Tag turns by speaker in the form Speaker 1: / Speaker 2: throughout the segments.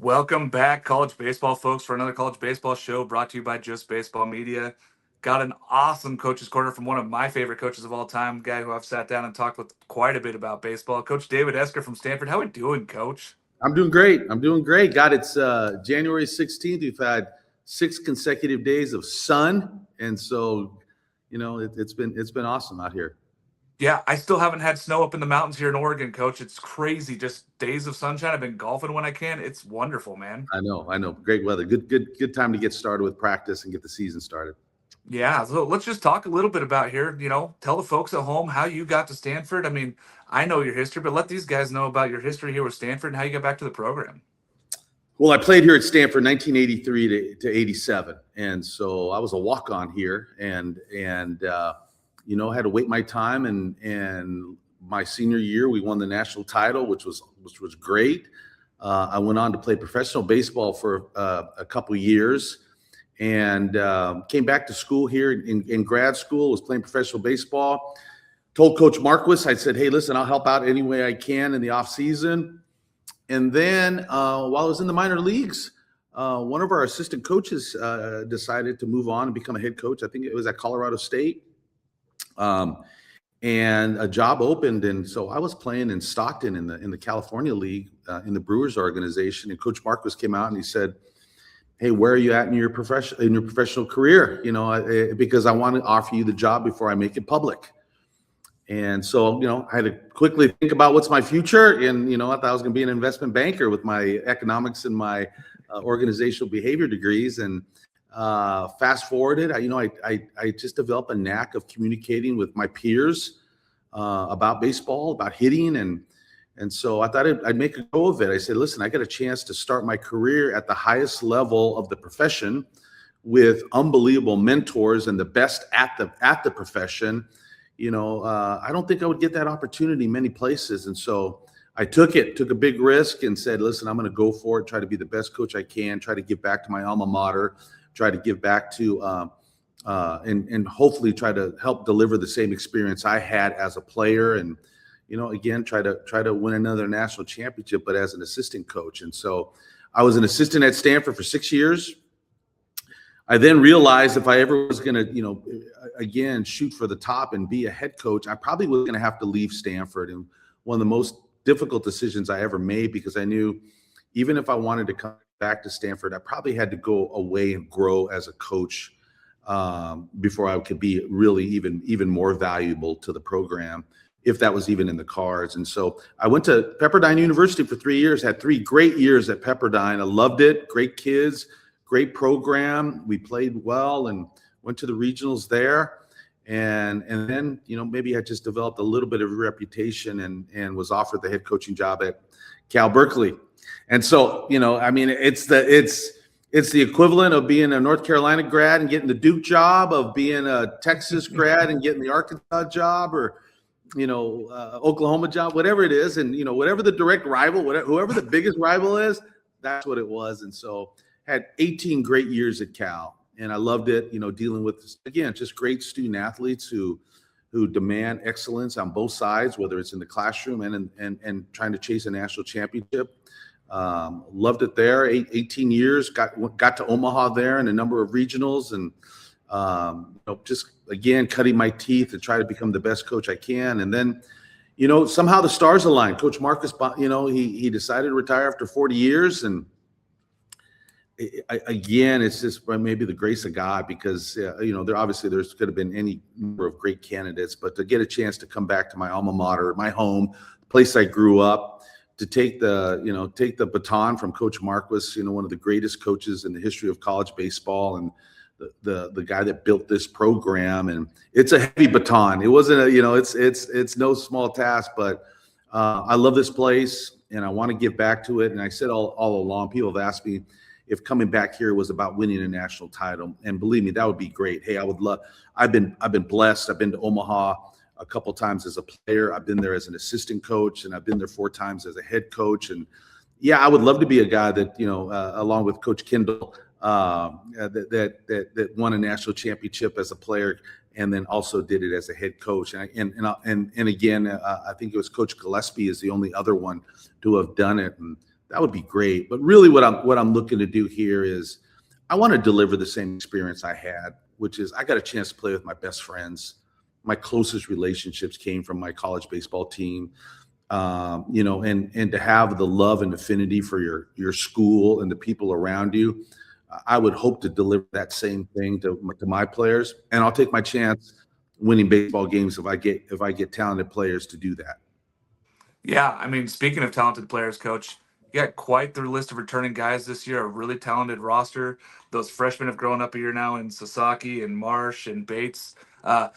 Speaker 1: Welcome back, college baseball folks, for another college baseball show brought to you by Just Baseball Media. Got an awesome coach's corner from one of my favorite coaches of all time, guy who I've sat down and talked with quite a bit about baseball, Coach David Esker from Stanford. How are we doing, Coach?
Speaker 2: I'm doing great. God, it's January 16th. We've had 6 consecutive days of sun, and so it's been awesome out here.
Speaker 1: Yeah, I still haven't had snow up in the mountains here in Oregon, Coach. It's crazy. Just days of sunshine. I've been golfing when I can. It's wonderful, man.
Speaker 2: I know. Great weather. Good time to get started with practice and get the season started.
Speaker 1: Yeah, so let's just talk a little bit about here. Tell the folks at home how you got to Stanford. I mean, I know your history, but let these guys know about your history here with Stanford and how you got back to the program.
Speaker 2: Well, I played here at Stanford 1983 to 87, and so I was a walk-on here, and had to wait my time. And my senior year, we won the national title, which was great. I went on to play professional baseball for a couple years. And came back to school here in grad school, was playing professional baseball. Told Coach Marquis, I said, hey, listen, I'll help out any way I can in the off season. And then while I was in the minor leagues, one of our assistant coaches decided to move on and become a head coach. I think it was at Colorado State. And a job opened. And so I was playing in Stockton in the California League in the Brewers organization. And Coach Marquis came out and he said, hey, where are you at in your professional career? Because I want to offer you the job before I make it public. And so, I had to quickly think about what's my future. And, I thought I was going to be an investment banker with my economics and my organizational behavior degrees. And fast forwarded, I just developed a knack of communicating with my peers about baseball, about hitting. And so I thought I'd make a go of it. I said, listen, I got a chance to start my career at the highest level of the profession with unbelievable mentors and the best at the profession. I don't think I would get that opportunity many places. And so I took a big risk and said, listen, I'm going to go for it, try to be the best coach I can, try to give back to my alma mater, try to give back to and hopefully try to help deliver the same experience I had as a player. And again, try to win another national championship, but as an assistant coach. And so I was an assistant at Stanford for 6 years. I then realized if I ever was going to, again, shoot for the top and be a head coach, I probably was going to have to leave Stanford. And one of the most difficult decisions I ever made, because I knew even if I wanted to come back to Stanford, I probably had to go away and grow as a coach before I could be really even more valuable to the program, if that was even in the cards. And so I went to Pepperdine University for 3 years, had 3 great years at Pepperdine. I loved it. Great kids, great program. We played well and went to the regionals there. And then, maybe I just developed a little bit of a reputation and was offered the head coaching job at Cal Berkeley. And so, it's the equivalent of being a North Carolina grad and getting the Duke job, of being a Texas grad and getting the Arkansas job, or Oklahoma job, whatever it is. And, whatever the direct rival, whoever the biggest rival is, that's what it was. And so had 18 great years at Cal, and I loved it, dealing with, again, just great student athletes who demand excellence on both sides, whether it's in the classroom and trying to chase a national championship. Loved it there. 18 years, got to Omaha there and a number of regionals, and just again cutting my teeth to try to become the best coach I can. And then somehow the stars aligned. Coach Marquis, he decided to retire after 40 years, and again, it's just maybe the grace of God, because there's could have been any number of great candidates, but to get a chance to come back to my alma mater, my home, the place I grew up, to take the baton from Coach Marquis, one of the greatest coaches in the history of college baseball, and the guy that built this program. And it's a heavy baton. It wasn't it's no small task, but I love this place and I want to give back to it. And I said all along, people have asked me if coming back here was about winning a national title, and believe me, that would be great. Hey, I would love. I've been blessed. I've been to Omaha a couple times as a player. I've been there as an assistant coach, and I've been there 4 times as a head coach. And yeah, I would love to be a guy that along with Coach Kendall, that won a national championship as a player, and then also did it as a head coach. And again, I think it was Coach Gillespie is the only other one to have done it. And that would be great. But really what I'm looking to do here is I want to deliver the same experience I had, which is I got a chance to play with my best friends. My closest relationships came from my college baseball team. And to have the love and affinity for your school and the people around you, I would hope to deliver that same thing to my players, and I'll take my chance winning baseball games if I get talented players to do that.
Speaker 1: Yeah, I mean, speaking of talented players, Coach, you got quite the list of returning guys this year. A really talented roster. Those freshmen have grown up a year now in Sasaki and Marsh and Bates.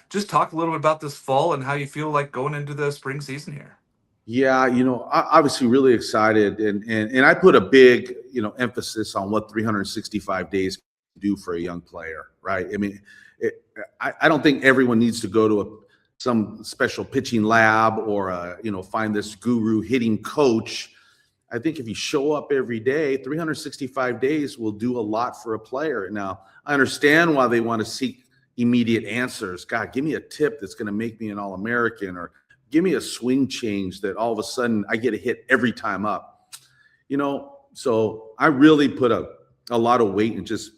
Speaker 1: Just talk a little bit about this fall and how you feel like going into the spring season here.
Speaker 2: Yeah, obviously really excited, and I put a big, emphasis on what 365 days can do for a young player, right? I mean, I don't think everyone needs to go to some special pitching lab or find this guru hitting coach. I think if you show up every day, 365 days will do a lot for a player. Now, I understand why they want to seek immediate answers. God, give me a tip that's going to make me an All-American, or give me a swing change that all of a sudden I get a hit every time up. So I really put a lot of weight in just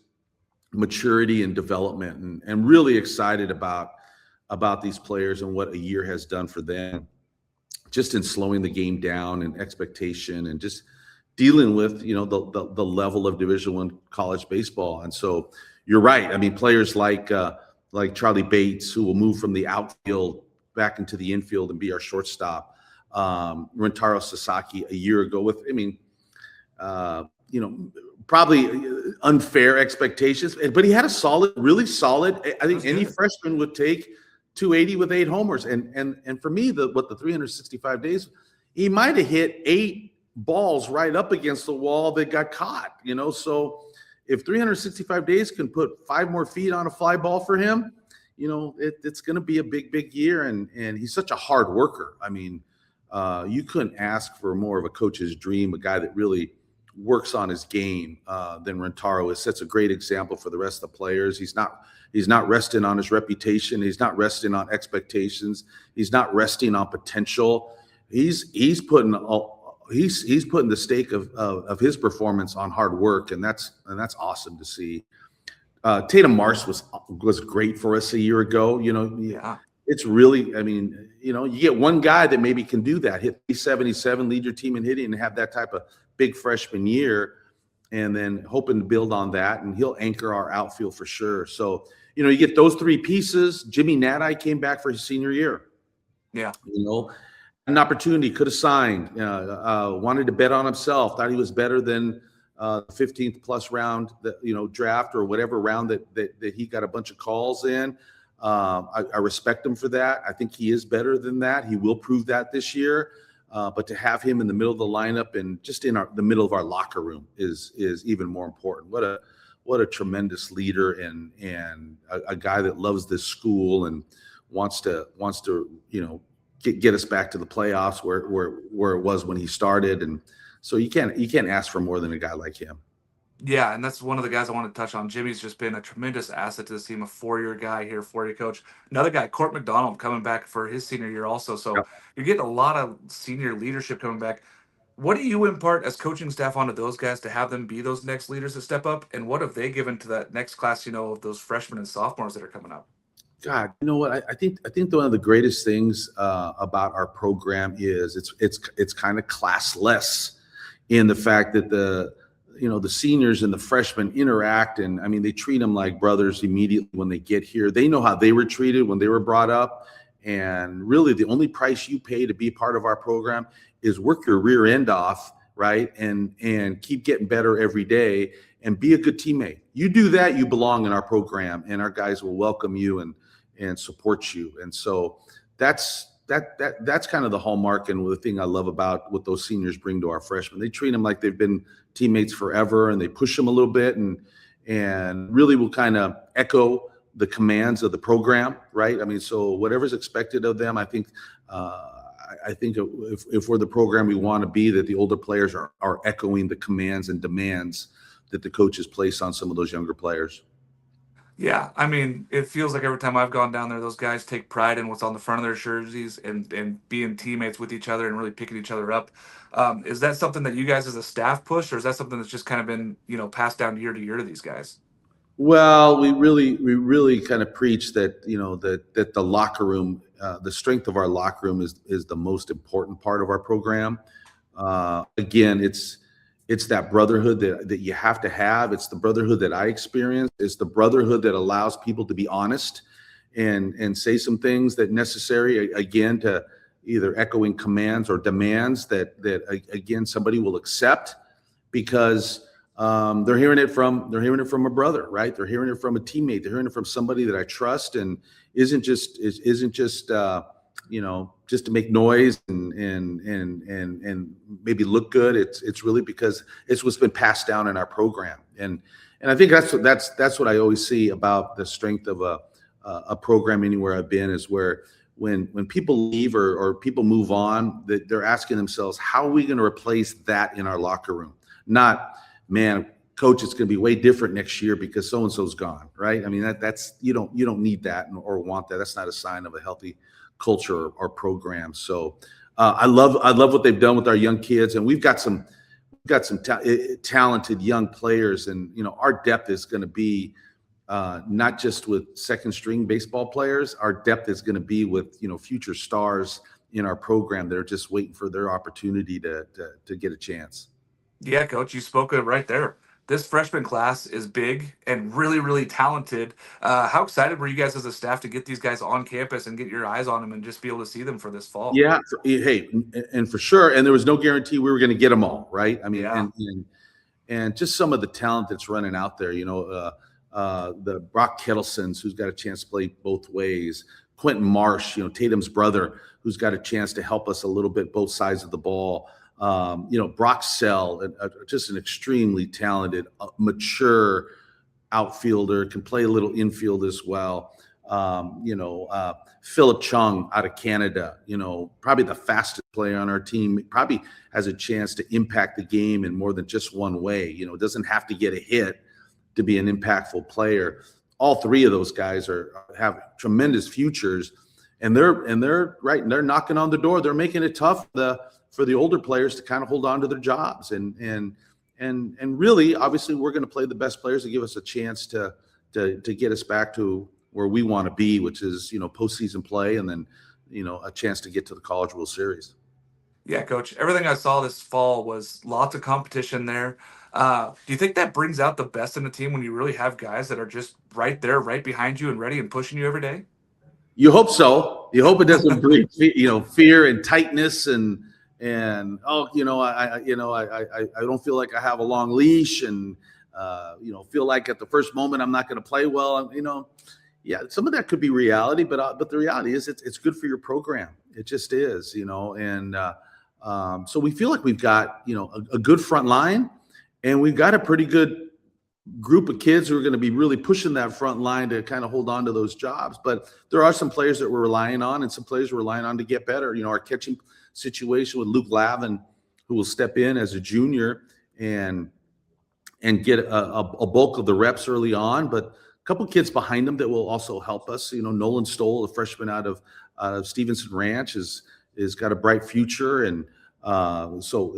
Speaker 2: maturity and development, and really excited about these players and what a year has done for them, just in slowing the game down and expectation and just dealing with, the level of Division I college baseball. And so you're right. I mean, players like Charlie Bates, who will move from the outfield back into the infield and be our shortstop. Rintaro Sasaki a year ago with, probably unfair expectations, but he had a really solid. I think any freshman would take 280 with 8 homers. And for me, the 365 days, he might have hit 8 balls right up against the wall that got caught, So if 365 days can put 5 more feet on a fly ball for him, it's going to be a big year. And he's such a hard worker. I mean, you couldn't ask for more of a coach's dream, a guy that really works on his game than Rintaro is. Sets a great example for the rest of the players. He's not resting on his reputation. He's not resting on expectations. He's not resting on potential. He's putting the stake of his performance on hard work, and that's awesome to see. Tatum Marsh was great for us a year ago.
Speaker 1: Yeah.
Speaker 2: It's really, you get one guy that maybe can do that, hit 377, lead your team in hitting, and have that type of big freshman year, and then hoping to build on that, and he'll anchor our outfield for sure. So, you get those 3 pieces. Jimmy Nadai came back for his senior year.
Speaker 1: Yeah.
Speaker 2: An opportunity, could have signed, wanted to bet on himself, thought he was better than the 15th plus round, draft or whatever round that he got a bunch of calls in. I respect him for that. I think he is better than that. He will prove that this year. But to have him in the middle of the lineup and just in the middle of our locker room is even more important. What a tremendous leader, and a guy that loves this school and wants to get us back to the playoffs where it was when he started. And so you can't ask for more than a guy like him.
Speaker 1: Yeah, and that's one of the guys I want to touch on. Jimmy's just been a tremendous asset to this team, a 4-year guy here, 4-year coach. Another guy, Court McDonald, coming back for his senior year also. So
Speaker 2: Yep.
Speaker 1: you're getting a lot of senior leadership coming back. What do you impart as coaching staff onto those guys to have them be those next leaders that step up? And what have they given to that next class, of those freshmen and sophomores that are coming up?
Speaker 2: God, you know what? I think one of the greatest things about our program is it's kind of classless in the fact that the seniors and the freshmen interact, and they treat them like brothers immediately when they get here. They know how they were treated when they were brought up, and really the only price you pay to be part of our program is work your rear end off, right? And keep getting better every day and be a good teammate. You do that, you belong in our program, and our guys will welcome you and support you. And so that's kind of the hallmark and the thing I love about what those seniors bring to our freshmen. They treat them like they've been teammates forever, and they push them a little bit and really will kind of echo the commands of the program, right? So whatever's expected of them, I think if we're the program we want to be, that the older players are echoing the commands and demands that the coaches place on some of those younger players.
Speaker 1: Yeah, I mean, it feels like every time I've gone down there, those guys take pride in what's on the front of their jerseys and being teammates with each other and really picking each other up. Is that something that you guys as a staff push, or is that something that's just kind of been, passed down year to year to these guys?
Speaker 2: Well, we really kind of preach that, that the locker room, the strength of our locker room is the most important part of our program. Again, it's that brotherhood that you have to have. It's the brotherhood that I experienced. It's the brotherhood that allows people to be honest and say some things that necessary, again, to either echoing commands or demands that again somebody will accept, because they're hearing it from a brother, right? They're hearing it from a teammate. They're hearing it from somebody that I trust, and isn't just just to make noise and maybe look good. It's really because it's what's been passed down in our program, and I think that's what I always see about the strength of a program anywhere I've been, is where when people leave or people move on, that they're asking themselves, how are we going to replace that in our locker room? Not, man, coach, it's going to be way different next year because so and so's gone, right? I mean, that's you don't need that or want that. That's not a sign of a healthy culture or program. So I love what they've done with our young kids, and we've got some talented young players, and our depth is going to be not just with second string baseball players. Our depth is going to be with future stars in our program that are just waiting for their opportunity to get a chance.
Speaker 1: Yeah, coach, you spoke it right there. This freshman class is big and really, really talented. How excited were you guys as a staff to get these guys on campus and get your eyes on them and just be able to see them for this fall?
Speaker 2: Yeah, hey, and for sure, and there was no guarantee we were going to get them all, right? I mean,
Speaker 1: Yeah.
Speaker 2: and just some of the talent that's running out there. The Brock Kettlesons, who's got a chance to play both ways. Quentin Marsh, Tatum's brother, who's got a chance to help us a little bit both sides of the ball. Brock Sell, just an extremely talented, mature outfielder, can play a little infield as well. Philip Chung out of Canada, probably the fastest player on our team, probably has a chance to impact the game in more than just one way. Doesn't have to get a hit to be an impactful player. All three of those guys have tremendous futures, and they're right. And they're knocking on the door. They're making it tough for the older players to kind of hold on to their jobs. And really, obviously, we're going to play the best players to give us a chance to get us back to where we want to be, which is postseason play, and then a chance to get to the College World Series.
Speaker 1: Yeah, coach. Everything I saw this fall was lots of competition there. Do you think that brings out the best in the team when you really have guys that are just right there, right behind you and ready and pushing you every day?
Speaker 2: You hope so. You hope it doesn't breed fear and tightness and I don't feel like I have a long leash, and feel like at the first moment I'm not going to play well. Yeah, some of that could be reality, but the reality is it's good for your program. It just is, and so we feel like we've got a good front line, and we've got a pretty good group of kids who are going to be really pushing that front line to kind of hold on to those jobs. But there are some players that we're relying on, and some players we're relying on to get better. Our catching situation with Luke Lavin, who will step in as a junior and get a bulk of the reps early on, but a couple kids behind him that will also help us. Nolan Stoll, a freshman out of Stevenson Ranch, is got a bright future, and so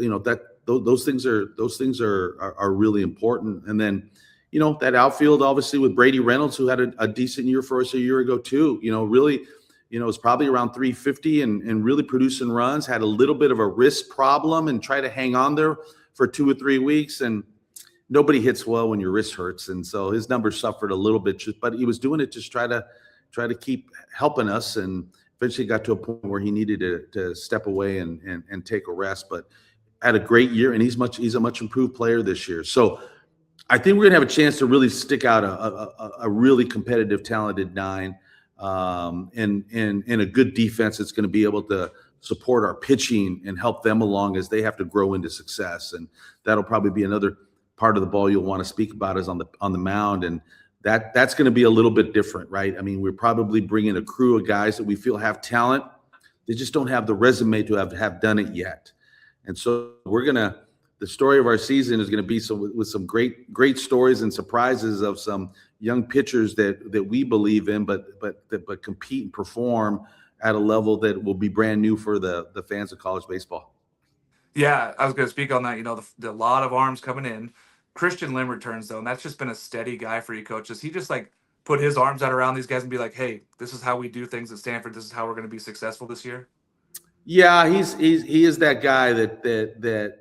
Speaker 2: those things are really important. And then that outfield, obviously, with Brady Reynolds, who had a decent year for us a year ago too. Really, is probably around 350 and really producing runs. Had a little bit of a wrist problem and tried to hang on there for 2 or 3 weeks, and nobody hits well when your wrist hurts, and so his numbers suffered a little bit. But he was doing it just try to keep helping us, and eventually got to a point where he needed to step away and take a rest. But had a great year, and he's a much improved player this year. So I think we're gonna have a chance to really stick out a really competitive, talented nine, and a good defense that's going to be able to support our pitching and help them along as they have to grow into success. And that'll probably be another part of the ball you'll want to speak about, is on the mound, and that's going to be a little bit different, right? I mean, we're probably bringing a crew of guys that we feel have talent. They just don't have the resume to have done it yet. And so the story of our season is going to be with some great stories and surprises of some young pitchers that we believe in, but compete and perform at a level that will be brand new for the fans of college baseball.
Speaker 1: Yeah, I was going to speak on that. The lot of arms coming in. Christian Lim returns though, and that's just been a steady guy for you, coach. Does he just like put his arms out around these guys and be like, "Hey, this is how we do things at Stanford. This is how we're going to be successful this year"?
Speaker 2: Yeah, he is that guy that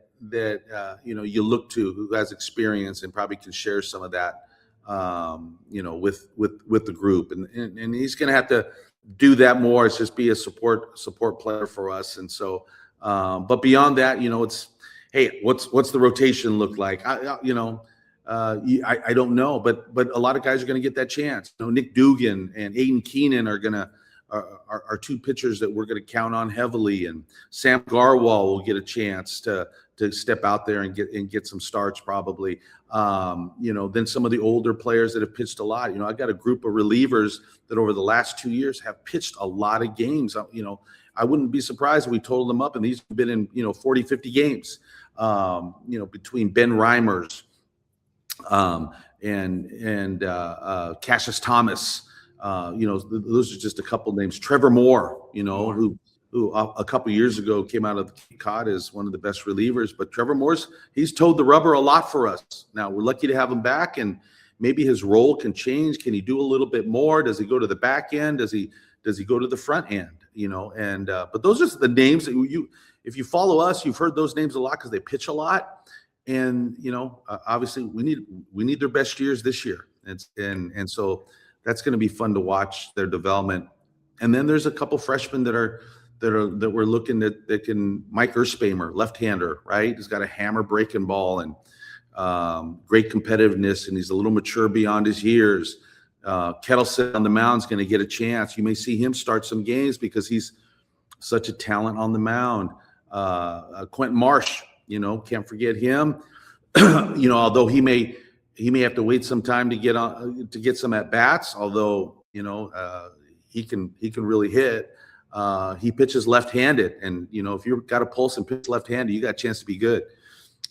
Speaker 2: you look to, who has experience and probably can share some of that with the group, and he's going to have to do that more. It's just be a support player for us, and so but beyond that, it's, hey, what's the rotation look like? I don't know, but a lot of guys are going to get that chance. Nick Dugan and Aiden Keenan are two pitchers that we're going to count on heavily, and Sam Garwal will get a chance to step out there and get some starts probably. Then some of the older players that have pitched a lot. I got a group of relievers that over the last 2 years have pitched a lot of games. I wouldn't be surprised if we totaled them up, and these have been in 40, 50 games. Between Ben Reimers and Cassius Thomas. Those are just a couple names. Trevor Moore, who a couple years ago came out of the COD as one of the best relievers. But Trevor he's towed the rubber a lot for us. Now we're lucky to have him back, and maybe his role can change. Can he do a little bit more? Does he go to the back end? Does he go to the front end? But those are the names that if you follow us, you've heard those names a lot because they pitch a lot. And obviously we need their best years this year, and so that's going to be fun to watch their development. And then there's a couple freshmen that we're looking at that can. Mike Erspamer, left-hander, right? He's got a hammer breaking ball and great competitiveness, and he's a little mature beyond his years. Kettleson on the mound is going to get a chance. You may see him start some games because he's such a talent on the mound. Quentin Marsh, can't forget him. Although he may have to wait some time to get some at bats. Although he can really hit. He pitches left-handed, and if you've got a pulse and pitch left-handed, you got a chance to be good.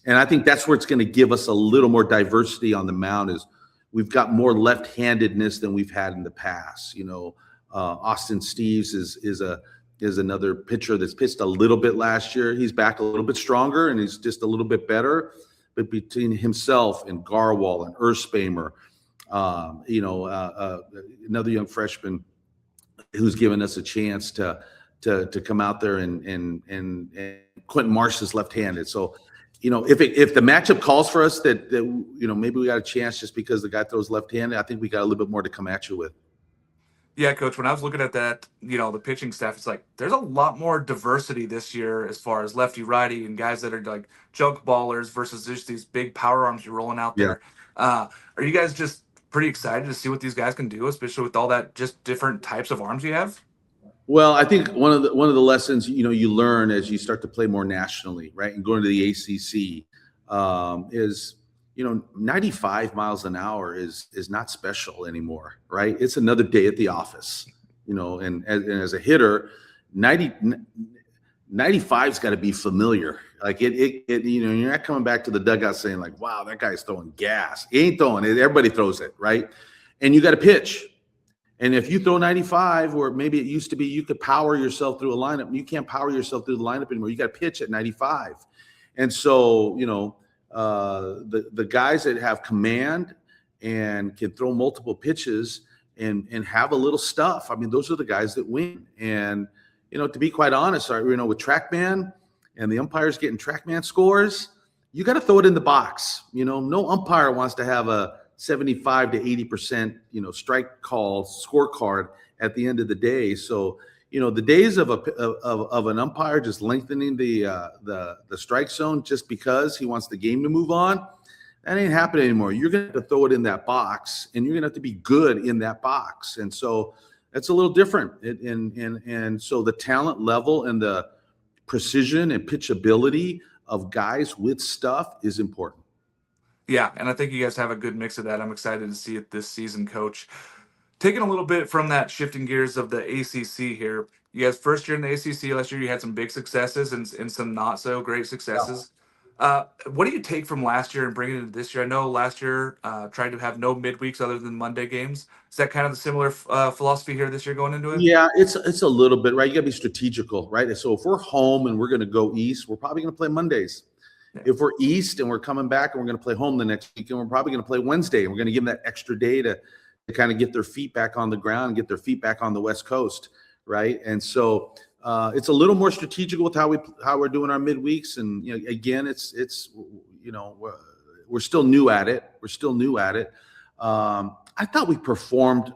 Speaker 2: And I think that's where it's going to give us a little more diversity on the mound. Is we've got more left-handedness than we've had in the past. Austin Steves is another pitcher that's pitched a little bit last year. He's back a little bit stronger, and he's just a little bit better. But between himself and Garwal and Erspamer, another young freshman who's given us a chance to come out there, and Quentin Marsh is left-handed. So, if the matchup calls for us that maybe we got a chance just because the guy throws left-handed, I think we got a little bit more to come at you with.
Speaker 1: Yeah, coach, when I was looking at that, the pitching staff, it's like there's a lot more diversity this year as far as lefty, righty, and guys that are like junk ballers versus just these big power arms you're rolling out there. Yeah. Are you guys just pretty excited to see what these guys can do, especially with all that just different types of arms you have?
Speaker 2: Well, I think one of the lessons you learn as you start to play more nationally, right, and going to the ACC is 95 miles an hour is not special anymore, right? It's another day at the office, and as a hitter, 95's got to be familiar. Like you're not coming back to the dugout saying like, wow, that guy's throwing gas. He ain't throwing it. Everybody throws it, right? And you got to pitch. And if you throw 95, or maybe it used to be you could power yourself through a lineup, you can't power yourself through the lineup anymore. You got to pitch at 95. And so, the guys that have command and can throw multiple pitches and have a little stuff, I mean, those are the guys that win. And, to be quite honest, with TrackMan and the umpires getting TrackMan scores, you got to throw it in the box. No umpire wants to have a 75 to 80%, strike call scorecard at the end of the day. So, the days of an umpire just lengthening the strike zone just because he wants the game to move on, that ain't happening anymore. You're going to have to throw it in that box, and you're going to have to be good in that box. And so that's a little different. And so the talent level and the precision and pitchability of guys with stuff is important.
Speaker 1: Yeah, and I think you guys have a good mix of that. I'm excited to see it this season, Coach. Taking a little bit from that, shifting gears of the ACC here. You guys, first year in the ACC last year, you had some big successes and some not so great successes. What do you take from last year and bring it into this year? I know last year tried to have no midweeks other than Monday games. Is that kind of the similar philosophy here this year going into it?
Speaker 2: Yeah, it's a little bit, right? You got to be strategical, right? So if we're home and we're going to go east, we're probably going to play Mondays.
Speaker 1: Yeah.
Speaker 2: If we're east and we're coming back and we're going to play home the next week, and we're probably going to play Wednesday, and we're going to give them that extra day to kind of get their feet back on the ground, get their feet back on the West Coast, right? And so it's a little more strategical with how we're doing our midweeks. And again, it's we're still new at it. We're still new at it. I thought we performed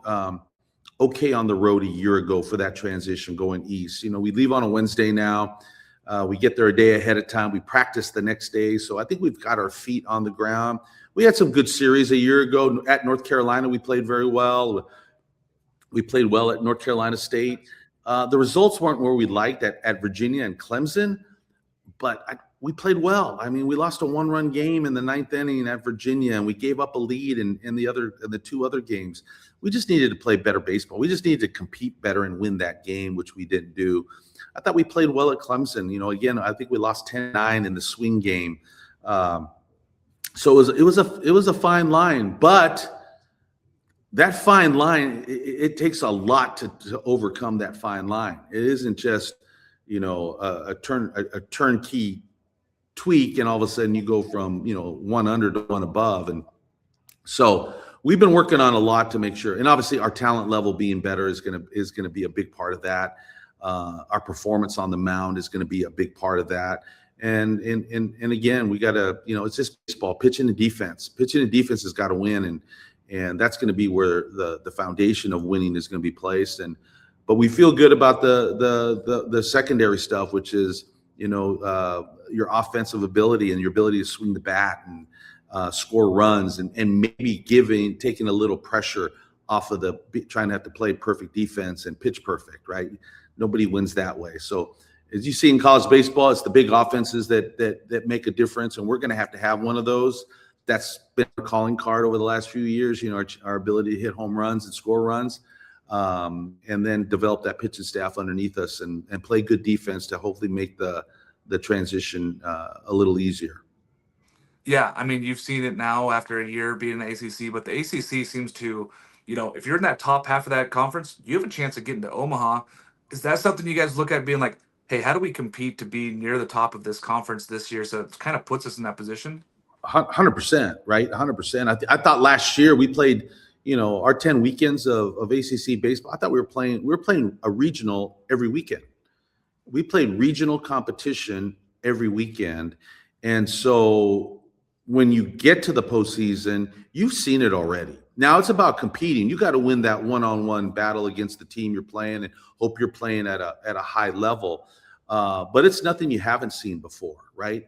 Speaker 2: okay on the road a year ago for that transition going east. We leave on a Wednesday now. We get there a day ahead of time. We practice the next day. So I think we've got our feet on the ground. We had some good series a year ago at North Carolina. We played very well. We played well at North Carolina State. The results weren't where we liked at Virginia and Clemson, but we played well. I mean, we lost a one-run game in the ninth inning at Virginia, and we gave up a lead in the two other games. We just needed to play better baseball. We just needed to compete better and win that game, which we didn't do. I thought we played well at Clemson. Again, I think we lost 10-9 in the swing game. So it was a fine line, but that fine line, it takes a lot to overcome that fine line. It isn't just a turnkey tweak and all of a sudden you go from one under to one above. And so we've been working on a lot to make sure, and obviously our talent level being better is going to be a big part of that. Our performance on the mound is going to be a big part of that. And again, we got to, it's just baseball. Pitching and defense has got to win, and that's going to be where the foundation of winning is going to be placed. But we feel good about the secondary stuff, which is your offensive ability and your ability to swing the bat and score runs, and maybe taking a little pressure off of trying to have to play perfect defense and pitch perfect, right? Nobody wins that way. So as you see in college baseball, it's the big offenses that make a difference, and we're going to have one of those. That's been our calling card over the last few years, our ability to hit home runs and score runs, and then develop that pitching staff underneath us and play good defense to hopefully make the transition a little easier.
Speaker 1: Yeah, I mean, you've seen it now after a year being in the ACC, but the ACC seems to, if you're in that top half of that conference, you have a chance of getting to Omaha. Is that something you guys look at being like, hey, how do we compete to be near the top of this conference this year? So it kind of puts us in that position.
Speaker 2: 100%, right? 100%. I thought last year we played, our 10 weekends of ACC baseball. I thought we were playing a regional every weekend. We played regional competition every weekend. And so when you get to the postseason, you've seen it already. Now it's about competing. You got to win that one-on-one battle against the team you're playing and hope you're playing at a high level. But it's nothing you haven't seen before, right?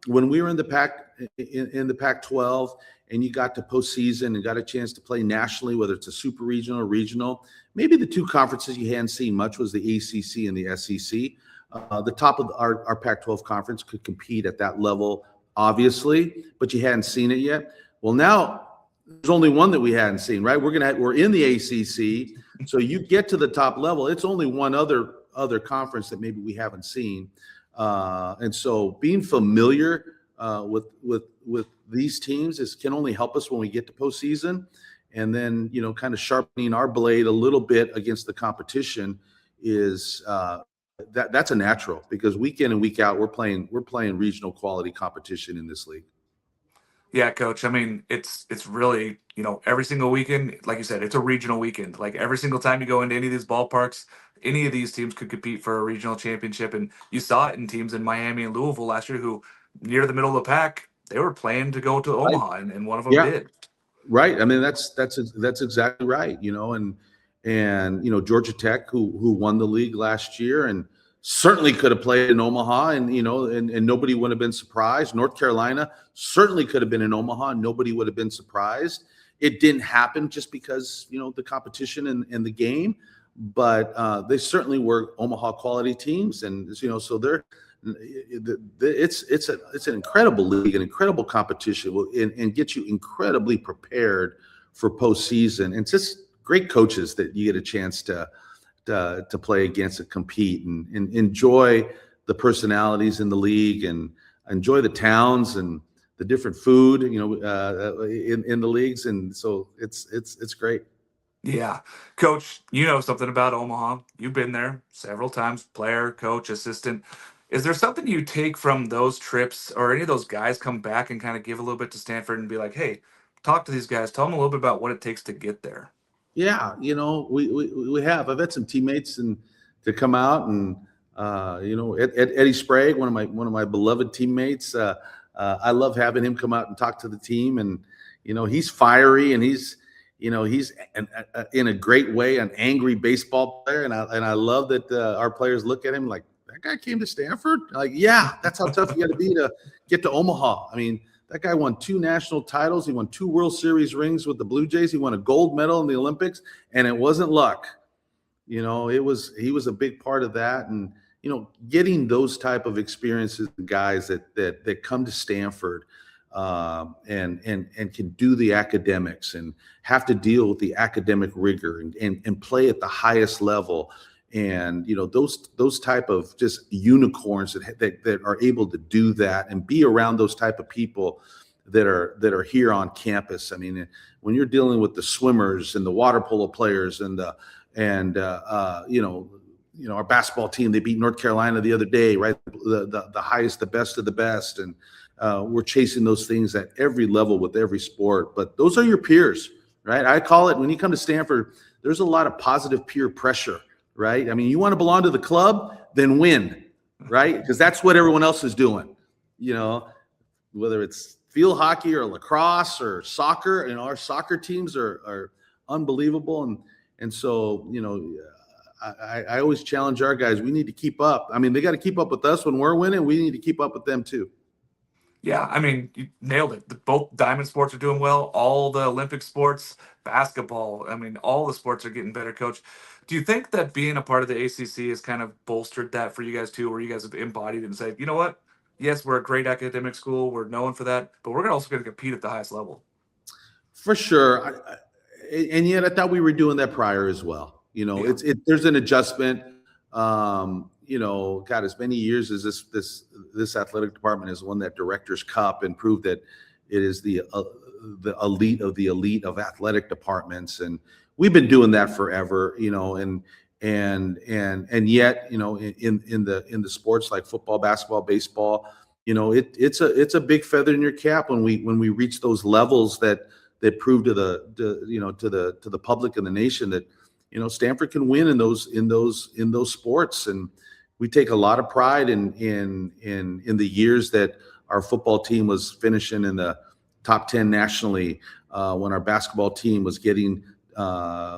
Speaker 2: When we were in the Pac-12 and you got to postseason and got a chance to play nationally, whether it's a super regional or regional, maybe the two conferences you hadn't seen much was the ACC and the SEC. The top of our Pac-12 conference could compete at that level, obviously, but you hadn't seen it yet. Well, now there's only one that we hadn't seen, right? We're in the ACC, so you get to the top level. It's only one other conference that maybe we haven't seen, and so being familiar with these teams can only help us when we get to postseason, and then kind of sharpening our blade a little bit against the competition is that's a natural, because week in and week out we're playing regional quality competition in this league.
Speaker 1: Yeah, coach. I mean, it's really, every single weekend, like you said, it's a regional weekend. Like every single time you go into any of these ballparks, any of these teams could compete for a regional championship. And you saw it in teams in Miami and Louisville last year who, near the middle of the pack, they were playing to go to Omaha, and one of them did.
Speaker 2: Right. I mean, that's exactly right. And Georgia Tech, who won the league last year and certainly could have played in Omaha, and and nobody would have been surprised. North Carolina certainly could have been in Omaha, and nobody would have been surprised. It didn't happen just because the competition and the game, but they certainly were Omaha quality teams, and so they're it's an incredible league, an incredible competition, and get you incredibly prepared for postseason. And it's just great coaches that you get a chance to play against and compete and enjoy the personalities in the league. And enjoy the towns and the different food, in the leagues. And so it's great.
Speaker 1: Yeah. Coach, you know something about Omaha. You've been there several times, player, coach, assistant. Is there something you take from those trips or any of those guys come back and kind of give a little bit to Stanford and be like, hey, talk to these guys, tell them a little bit about what it takes to get there?
Speaker 2: Yeah, we have. I've had some teammates and to come out and Eddie Sprague, one of my beloved teammates. I love having him come out and talk to the team, and he's fiery and he's in a great way an angry baseball player, and I love that our players look at him like that guy came to Stanford. Like, yeah, that's how tough you got to be to get to Omaha. I mean, that guy won 2 national titles. He won 2 World Series rings with the Blue Jays. He won a gold medal in the Olympics, and it wasn't luck. He was a big part of that. And, getting those type of experiences, guys that come to Stanford and can do the academics and have to deal with the academic rigor and play at the highest level. And those type of just unicorns that are able to do that and be around those type of people that are here on campus. I mean, when you're dealing with the swimmers and the water polo players and our basketball team, they beat North Carolina the other day, right? The highest, the best of the best, and we're chasing those things at every level with every sport. But those are your peers, right? I call it, when you come to Stanford, there's a lot of positive peer pressure. Right? I mean, you want to belong to the club, then win, right? Because that's what everyone else is doing, whether it's field hockey or lacrosse or soccer. Our soccer teams are unbelievable. And so, I always challenge our guys, we need to keep up. I mean, they got to keep up with us when we're winning. We need to keep up with them too.
Speaker 1: Yeah, I mean, you nailed it. Both diamond sports are doing well. All the Olympic sports, basketball, I mean, all the sports are getting better, coach. Do you think that being a part of the ACC has kind of bolstered that for you guys too, where you guys have embodied and said, you know what? Yes, we're a great academic school. We're known for that, but we're also going to compete at the highest level.
Speaker 2: For sure. And yet I thought we were doing that prior as well.
Speaker 1: Yeah.
Speaker 2: There's an adjustment. God, as many years as this athletic department has won that Director's Cup and proved that it is the elite of the elite of athletic departments, and we've been doing that forever. And yet, in the sports like football, basketball, baseball, it's a big feather in your cap when we reach those levels that prove to the public and the nation that Stanford can win in those sports. And we take a lot of pride in the years that our football team was finishing in the top 10 nationally, when our basketball team was getting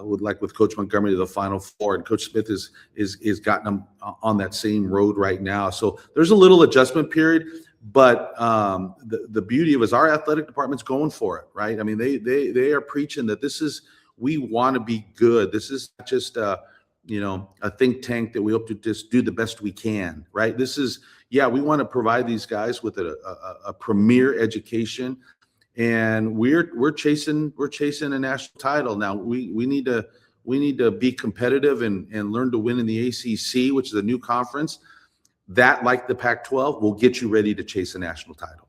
Speaker 2: with Coach Montgomery to the Final Four, and Coach Smith is gotten them on that same road right now. So there's a little adjustment period, but the beauty of it is our athletic department's going for it, right? I mean, they are preaching that we want to be good. This is not just a think tank that we hope to just do the best we can, right? We want to provide these guys with a premier education, and we're chasing a national title. Now we need to be competitive and learn to win in the ACC, which is a new conference that, like the Pac-12, will get you ready to chase a national title.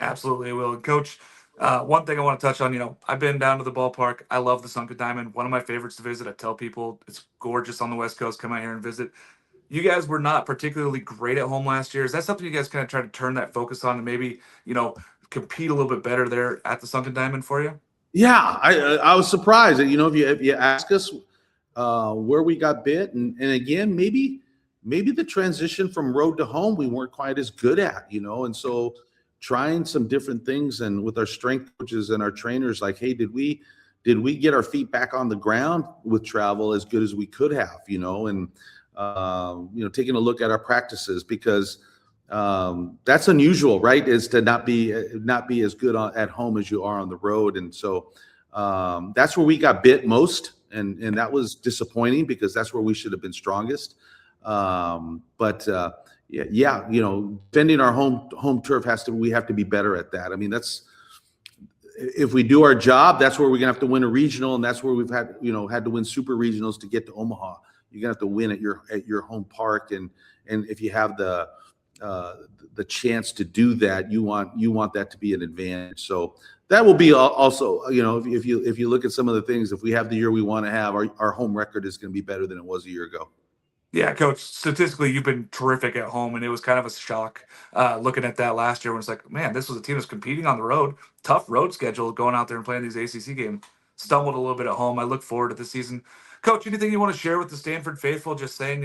Speaker 1: Absolutely will. Coach, one thing I want to touch on, I've been down to the ballpark. I love the Sunken Diamond. One of my favorites to visit. I tell people it's gorgeous on the West Coast. Come out here and visit. You guys were not particularly great at home last year. Is that something you guys kind of try to turn that focus on and maybe, compete a little bit better there at the Sunken Diamond for you?
Speaker 2: Yeah, I was surprised that, if you ask us where we got bit, and again, maybe the transition from road to home we weren't quite as good at, and so trying some different things, and with our strength coaches and our trainers, like, hey, did we get our feet back on the ground with travel as good as we could have, and taking a look at our practices, because that's unusual, right? Is to not be as good at home as you are on the road. And so that's where we got bit most, and that was disappointing because that's where we should have been strongest. Defending our home turf we have to be better at that. I mean, if we do our job, that's where we're gonna have to win a regional, and that's where we've had to win super regionals to get to Omaha. You're gonna have to win at your home park, and if you have the the chance to do that, you want that to be an advantage. So that will be also, if you look at some of the things, if we have the year we want to have, our home record is going to be better than it was a year ago.
Speaker 1: Yeah, Coach, statistically, you've been terrific at home, and it was kind of a shock looking at that last year when it's like, man, this was a team that's competing on the road, tough road schedule, going out there and playing these ACC games. Stumbled a little bit at home. I look forward to the season. Coach, anything you want to share with the Stanford faithful? Just saying,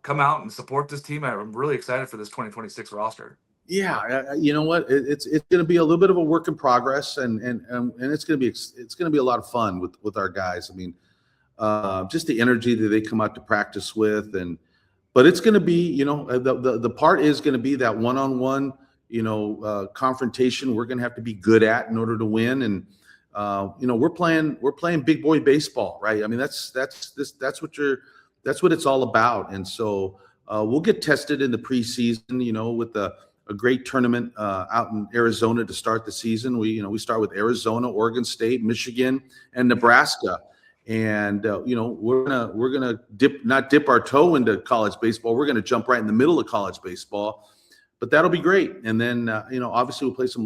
Speaker 1: come out and support this team. I'm really excited for this 2026 roster.
Speaker 2: Yeah, you know what? It's going to be a little bit of a work in progress, and it's going to be a lot of fun with our guys. I mean, just the energy that they come out to practice with, but it's going to be, the part is going to be that one-on-one, confrontation we're going to have to be good at in order to win. And we're playing big boy baseball, right? I mean, that's what it's all about. And so we'll get tested in the preseason, with a great tournament out in Arizona to start the season. We start with Arizona, Oregon State, Michigan, and Nebraska. And we're gonna not dip our toe into college baseball. We're gonna jump right in the middle of college baseball, but that'll be great. And then obviously we'll play some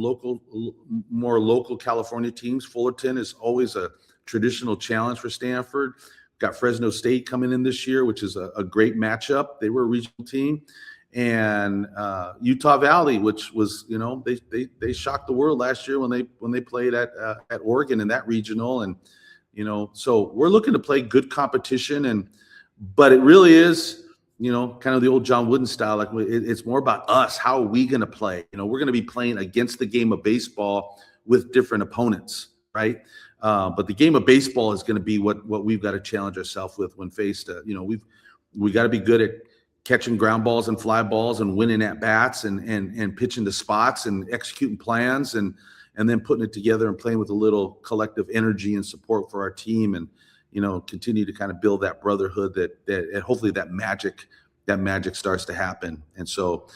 Speaker 2: more local California teams. Fullerton is always a traditional challenge for Stanford. Got Fresno State coming in this year, which is a great matchup. They were a regional team, and Utah Valley, which was they shocked the world last year when they played at Oregon in that regional. And so we're looking to play good competition, but it really is, kind of the old John Wooden style. Like it's more about us. How are we going to play? We're going to be playing against the game of baseball with different opponents, right? But the game of baseball is going to be what we've got to challenge ourselves with when faced. We got to be good at catching ground balls and fly balls and winning at bats and pitching to spots and executing plans and then putting it together and playing with a little collective energy and support for our team, and continue to kind of build that brotherhood that hopefully that magic starts to happen. And so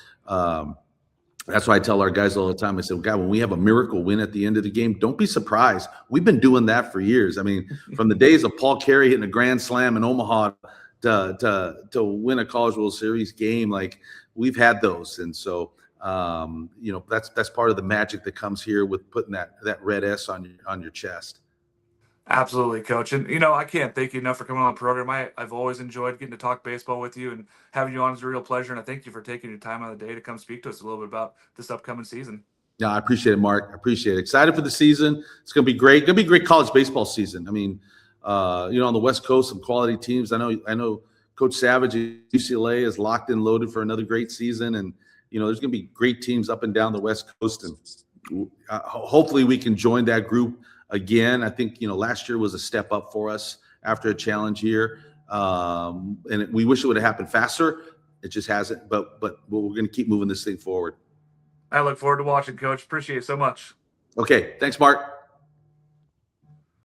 Speaker 2: that's why I tell our guys all the time. I say, God, when we have a miracle win at the end of the game, don't be surprised. We've been doing that for years. I mean, from the days of Paul Carey hitting a grand slam in Omaha to win a College World Series game, like we've had those. And so that's part of the magic that comes here with putting that red S on your chest.
Speaker 1: Absolutely, Coach. And, I can't thank you enough for coming on the program. I've always enjoyed getting to talk baseball with you, and having you on is a real pleasure. And I thank you for taking your time out of the day to come speak to us a little bit about this upcoming season.
Speaker 2: Yeah, I appreciate it, Mark. I appreciate it. Excited for the season. It's going to be great. Going to be a great college baseball season. I mean, on the West Coast, some quality teams. I know Coach Savage at UCLA is locked and loaded for another great season. And, there's going to be great teams up and down the West Coast. And hopefully we can join that group again. I think, last year was a step up for us after a challenge year. And we wish it would have happened faster. It just hasn't. But we're going to keep moving this thing forward.
Speaker 1: I look forward to watching, Coach. Appreciate it so much.
Speaker 2: Okay. Thanks, Mark.